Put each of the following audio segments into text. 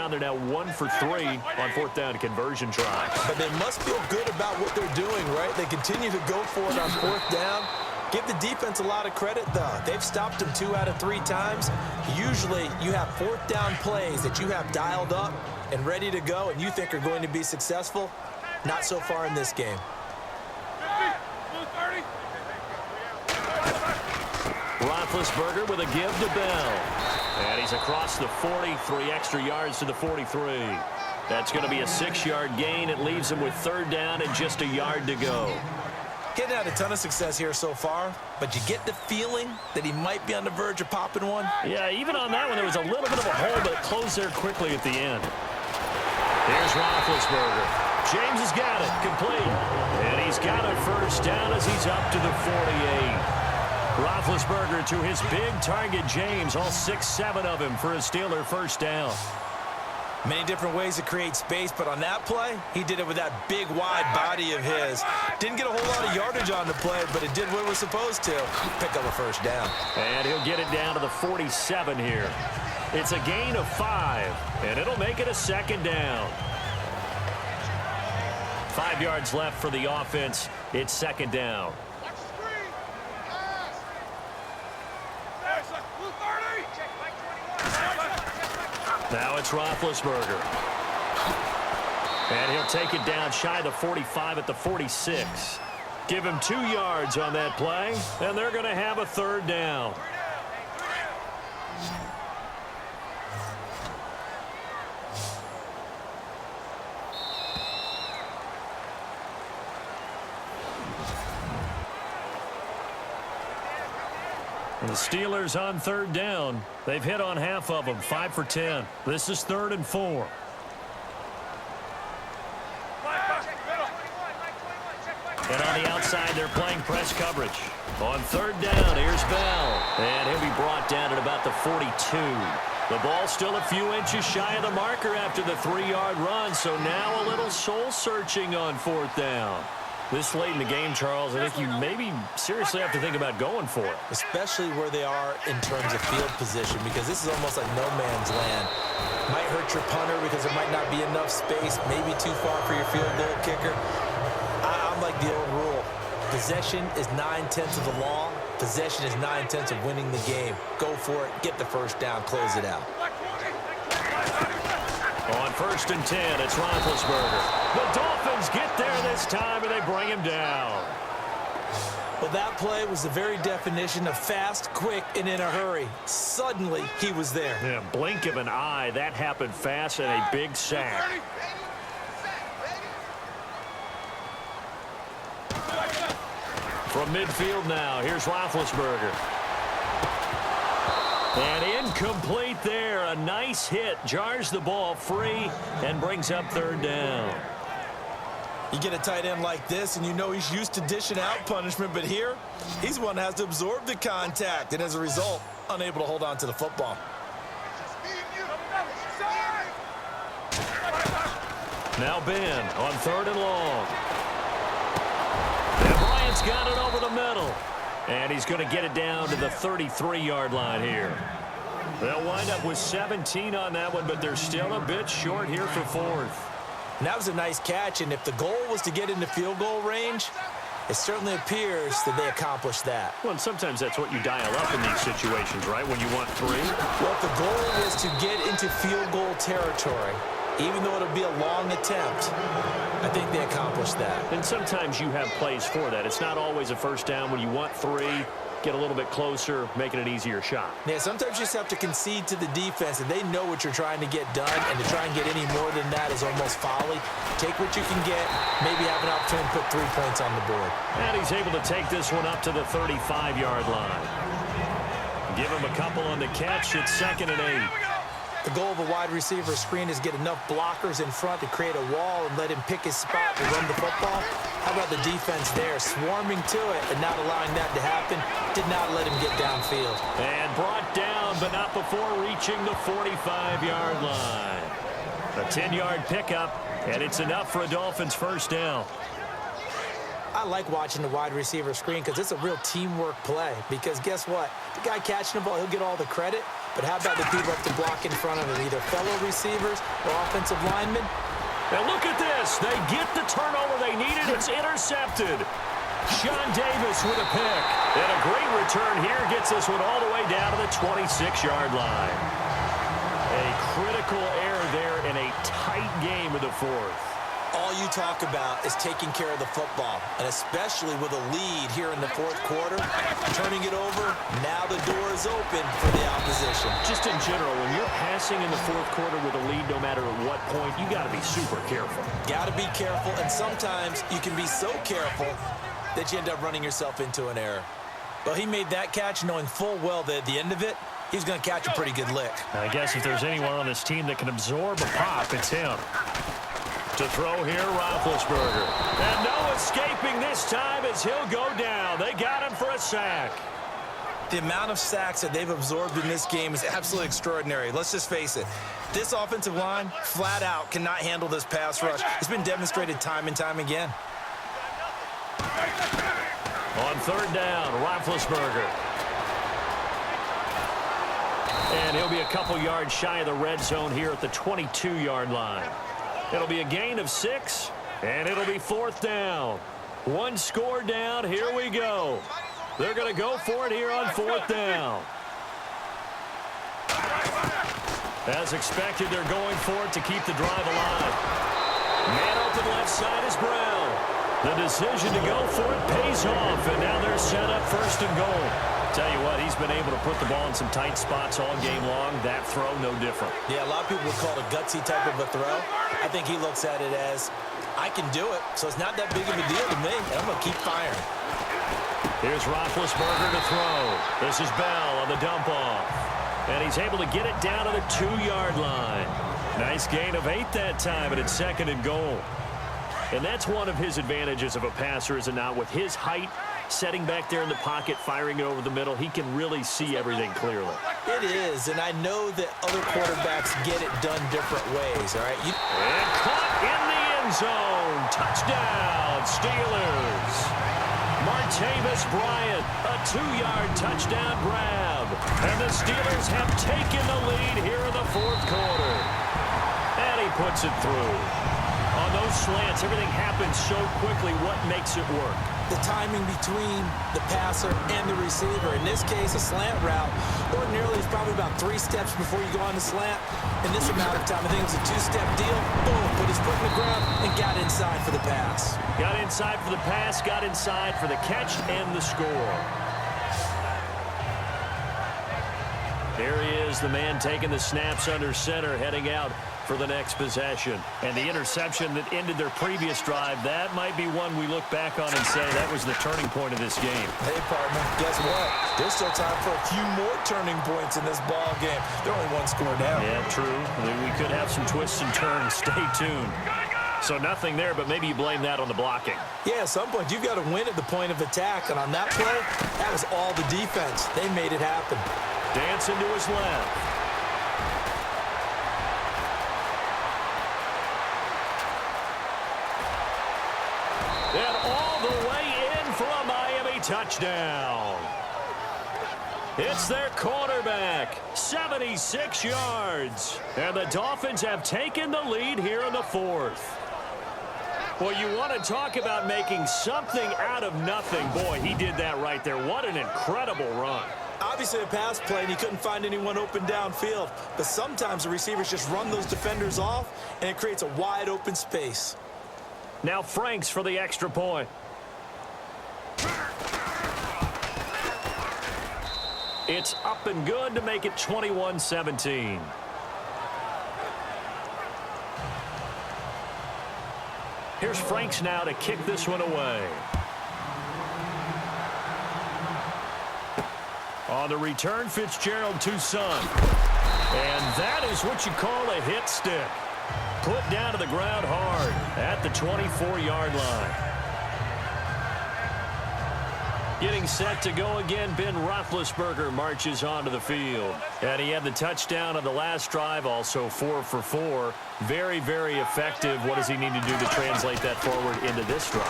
down. They're now 1 for 3 on fourth down conversion tries. But they must feel good about what they're doing, right? They continue to go for it on fourth down. Give the defense a lot of credit, though. They've stopped them 2 out of 3 times. Usually, you have fourth down plays that you have dialed up and ready to go and you think are going to be successful. Not so far in this game. Roethlisberger with a give to Bell. And he's across the 40, 3 extra yards to the 43. That's going to be a 6-yard gain. It leaves him with third down and just a yard to go. Getting had a ton of success here so far, but you get the feeling that he might be on the verge of popping one. Yeah, even on that one, there was a little bit of a hole, but it closed there quickly at the end. Here's Roethlisberger. James has got it, complete. And he's got a first down as he's up to the 48. Roethlisberger to his big target, James, all 6-7 of him for a Steeler first down. Many different ways to create space, but on that play, he did it with that big, wide body of his. Didn't get a whole lot of yardage on the play, but it did what it was supposed to. Pick up a first down. And he'll get it down to the 47 here. It's a gain of 5, and it'll make it a second down. 5 yards left for the offense. It's second down. Now it's Roethlisberger. And he'll take it down shy of the 45 at the 46. Give him 2 yards on that play, and they're going to have a third down. And the Steelers on third down. They've hit on half of them, 5 for 10. This is 3rd and 4. And on the outside, they're playing press coverage. On third down, here's Bell. And he'll be brought down at about the 42. The ball still a few inches shy of the marker after the 3-yard run, so now a little soul-searching on fourth down. This late in the game, Charles, I think you maybe seriously have to think about going for it. Especially where they are in terms of field position, because this is almost like no man's land. Might hurt your punter because there might not be enough space, maybe too far for your field goal kicker. I'm like the old rule. Possession is 9/10 of the law. Possession is 9/10 of winning the game. Go for it, get the first down, close it out. On 1st and 10, it's Roethlisberger. The Dolphins get there this time, and they bring him down. Well, that play was the very definition of fast, quick, and in a hurry. Suddenly, he was there. Yeah, blink of an eye. That happened fast and a big sack. From midfield now, here's Roethlisberger. And incomplete there. A nice hit. Jars the ball free and brings up third down. You get a tight end like this, and you know he's used to dishing out punishment, but here, he's one that has to absorb the contact, and as a result, unable to hold on to the football. Now Ben on 3rd and long. And Bryant's got it over the middle. And he's going to get it down to the 33-yard line here. They'll wind up with 17 on that one, but they're still a bit short here for 4th. And that was a nice catch, and if the goal was to get into field goal range, it certainly appears that they accomplished that. Well, and sometimes that's what you dial up in these situations, right, when you want 3? Well, if the goal is to get into field goal territory, even though it'll be a long attempt, I think they accomplished that. And sometimes you have plays for that. It's not always a first down when you want 3. Get a little bit closer, making an easier shot. Yeah, sometimes you just have to concede to the defense, and they know what you're trying to get done, and to try and get any more than that is almost folly. Take what you can get, maybe have an opportunity to put 3 points on the board. And he's able to take this one up to the 35-yard line. Give him a couple on the catch. It's 2nd and 8. The goal of a wide receiver screen is get enough blockers in front to create a wall and let him pick his spot to run the football. How about the defense there, swarming to it and not allowing that to happen? Did not let him get downfield. And brought down, but not before reaching the 45-yard line. A 10-yard pickup, and it's enough for a Dolphins first down. I like watching the wide receiver screen because it's a real teamwork play. Because guess what? The guy catching the ball, he'll get all the credit. But how about the people up to block in front of him, either fellow receivers or offensive linemen? And look at this. They get the turnover they needed. It's intercepted. Sean Davis with a pick. And a great return here gets this one all the way down to the 26-yard line. A critical error there in a tight game in the fourth. All you talk about is taking care of the football, and especially with a lead here in the fourth quarter, turning it over, now the door is open for the opposition. Just in general, when you're passing in the fourth quarter with a lead, no matter at what point, you got to be super careful. Got to be careful, and sometimes you can be so careful that you end up running yourself into an error. Well, he made that catch knowing full well that at the end of it, he's going to catch a pretty good lick. I guess if there's anyone on this team that can absorb a pop, it's him. To throw here, Roethlisberger. And no escaping this time as he'll go down. They got him for a sack. The amount of sacks that they've absorbed in this game is absolutely extraordinary. Let's just face it. This offensive line, flat out, cannot handle this pass rush. It's been demonstrated time and time again. On third down, Roethlisberger. And he'll be a couple yards shy of the red zone here at the 22-yard line. It'll be a gain of 6, and it'll be fourth down. One score down. Here we go. They're going to go for it here on fourth down. As expected, they're going for it to keep the drive alive. Man open left side is Brown. The decision to go for it pays off, and now they're set up first and goal. Tell you what, he's been able to put the ball in some tight spots all game long. That throw, no different. Yeah, a lot of people would call it a gutsy type of a throw. I think he looks at it as, I can do it, so it's not that big of a deal to me, and I'm going to keep firing. Here's Roethlisberger to throw. This is Bell on the dump-off. And he's able to get it down to the 2-yard line. Nice gain of 8 that time, and it's second and goal. And that's one of his advantages of a passer, is it not? With his height, setting back there in the pocket, firing it over the middle, he can really see everything clearly. It is, and I know that other quarterbacks get it done different ways, all right? And caught in the end zone. Touchdown, Steelers. Martavis Bryant, a 2-yard touchdown grab. And the Steelers have taken the lead here in the fourth quarter. And he puts it through. On those slants, everything happens so quickly. What makes it work? The timing between the passer and the receiver. In this case, a slant route ordinarily is probably about 3 steps before you go on the slant. In this amount of time, I think it's a 2-step deal. Boom, put his foot in the ground and got inside for the pass. Got inside for the pass, got inside for the catch and the score. There he is, the man taking the snaps under center, heading out for the next possession. And the interception that ended their previous drive, that might be one we look back on and say that was the turning point of this game. Hey, partner, guess what? There's still time for a few more turning points in this ball game. They're only 1 score down. Yeah, true. We could have some twists and turns. Stay tuned. So nothing there, but maybe you blame that on the blocking. Yeah, at some point, you've got to win at the point of attack. And on that play, that was all the defense. They made it happen. Dancing to his left. And all the way in for a Miami touchdown. It's their quarterback, 76 yards. And the Dolphins have taken the lead here in the fourth. Well, you want to talk about making something out of nothing. Boy, he did that right there. What an incredible run. Obviously a pass play, and he couldn't find anyone open downfield. But sometimes the receivers just run those defenders off, and it creates a wide open space. Now Franks for the extra point. It's up and good to make it 21-17. Here's Franks now to kick this one away. On the return, Fitzgerald to Son. And that is what you call a hit stick. Put down to the ground hard at the 24-yard line. Getting set to go again, Ben Roethlisberger marches onto the field. And he had the touchdown on the last drive, also 4 for 4. Very, very effective. What does he need to do to translate that forward into this drive?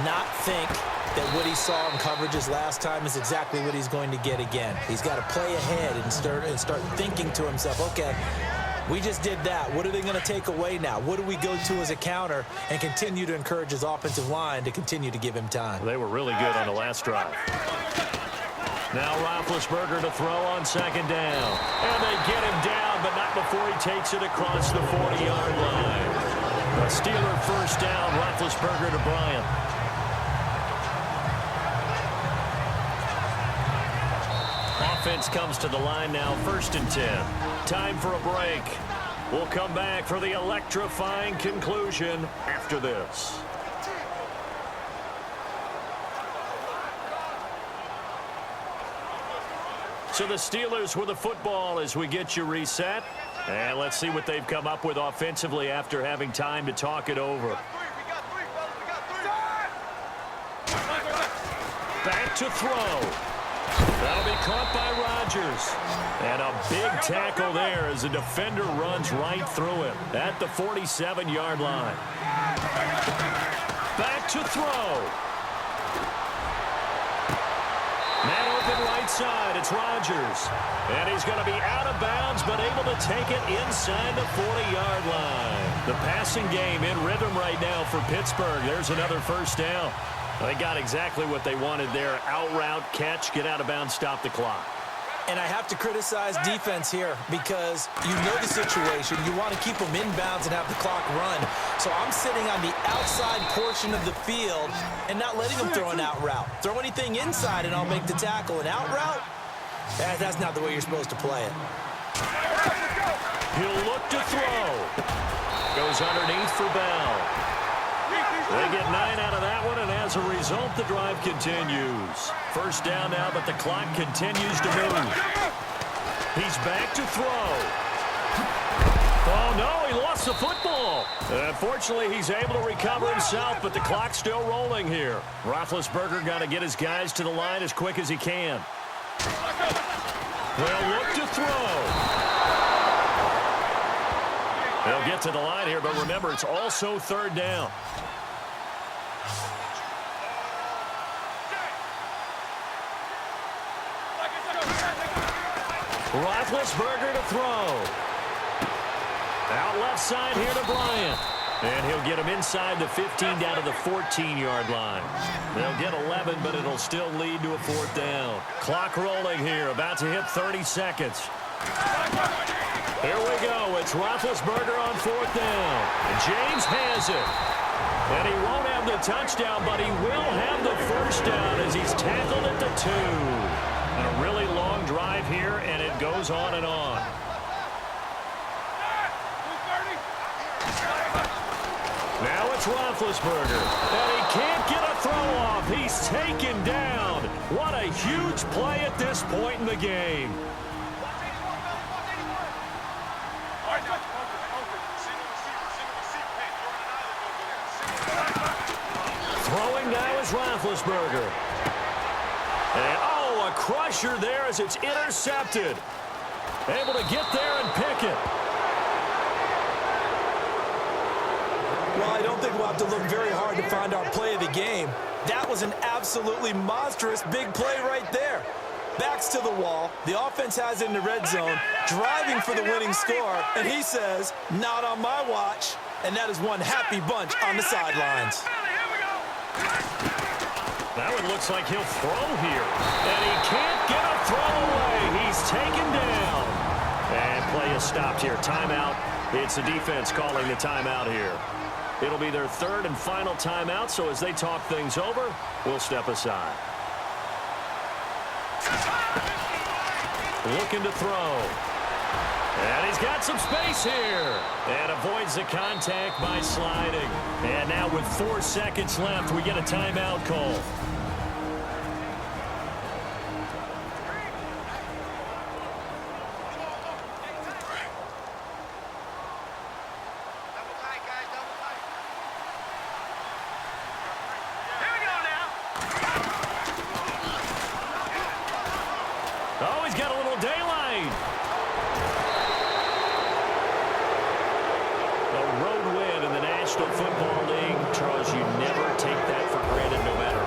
Not think, that what he saw in coverages last time is exactly what he's going to get again. He's got to play ahead and start thinking to himself, okay, we just did that. What are they going to take away now? What do we go to as a counter, and continue to encourage his offensive line to continue to give him time? They were really good on the last drive. Now Roethlisberger to throw on second down. And they get him down, but not before he takes it across the 40-yard line. A Steeler first down, Roethlisberger to Bryant. Offense comes to the line now, 1st and 10. Time for a break. We'll come back for the electrifying conclusion after this. So the Steelers with the football as we get you reset. And let's see what they've come up with offensively after having time to talk it over. Back to throw. That'll be caught by Rodgers. And a big tackle there as the defender runs right through him at the 47-yard line. Back to throw. Man open right side. It's Rodgers. And he's going to be out of bounds, but able to take it inside the 40-yard line. The passing game in rhythm right now for Pittsburgh. There's another first down. They got exactly what they wanted there. Out route, catch, get out of bounds, stop the clock. And I have to criticize defense here because you know the situation. You want to keep them inbounds and have the clock run. So I'm sitting on the outside portion of the field and not letting them throw an out route. Throw anything inside and I'll make the tackle. An out route? That's not the way you're supposed to play it. He'll look to throw. Goes underneath for Bell. They get 9 out of that one, and as a result, the drive continues. First down now, but the clock continues to move. He's back to throw. Oh, no, he lost the football. Unfortunately, he's able to recover himself, but the clock's still rolling here. Roethlisberger got to get his guys to the line as quick as he can. They'll look to throw. They'll get to the line here, but remember, it's also 3rd down. Roethlisberger to throw. Out left side here to Bryant. And he'll get him inside the 15 down to the 14-yard line. They'll get 11, but it'll still lead to a 4th down. Clock rolling here, about to hit 30 seconds. Here we go. It's Roethlisberger on 4th down. And James has it. And he won't have the touchdown, but he will have the first down as he's tackled at the 2. And a really long drive here, and it goes on and on. Now it's Roethlisberger, and he can't get a throw off. He's taken down. What a huge play at this point in the game. Throwing now is Roethlisberger. And a crusher there as it's intercepted. Able to get there and pick it. Well, I don't think we'll have to look very hard to find our play of the game. That was an absolutely monstrous big play right there. Backs to the wall. The offense has it in the red zone, driving for the winning score, and he says, not on my watch. And that is one happy bunch on the sidelines. Now it looks like he'll throw here. And he can't get a throw away. He's taken down. And play is stopped here. Timeout. It's the defense calling the timeout here. It'll be their 3rd and final timeout, so as they talk things over, we'll step aside. Looking to throw. And he's got some space here. And avoids the contact by sliding. And now with 4 seconds left, we get a timeout call. Oh, he's got a little daylight. A road win in the National Football League. Charles, you never take that for granted no matter